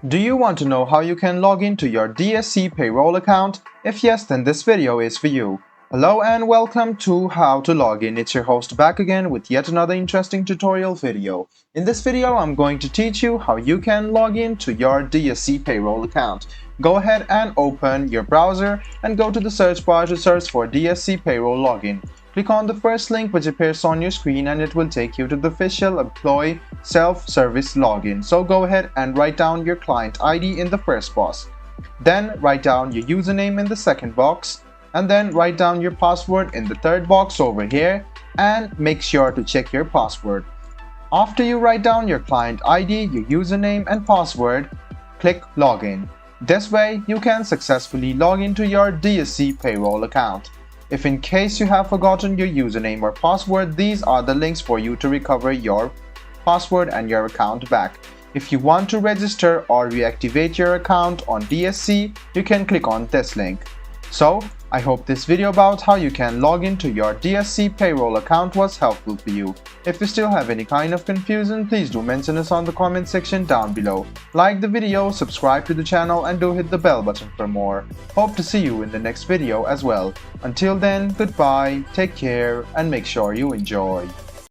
Do you want to know how you can log into your DSC Payroll account? If yes, then this video is for you. Hello and welcome to How to Log In. It's your host back again with yet another interesting tutorial video. In this video, I'm going to teach you how you can log in to your DSC Payroll account. Go ahead and open your browser and go to the search bar to search for DSC Payroll Login. Click on the first link which appears on your screen and it will take you to the official employee self-service login. So go ahead and write down your client ID in the first box. Then write down your username in the second box. And then write down your password in the third box over here and make sure to check your password. After you write down your client ID, your username and password, click Login. This way you can successfully log into your DSC Payroll account. If in case you have forgotten your username or password, these are the links for you to recover your password and your account back. If you want to register or reactivate your account on DSC, you can click on this link. So, I hope this video about how you can log into your DSC Payroll account was helpful for you. If you still have any kind of confusion, please do mention us on the comment section down below. Like the video, subscribe to the channel and do hit the bell button for more. Hope to see you in the next video as well. Until then, goodbye, take care and make sure you enjoy.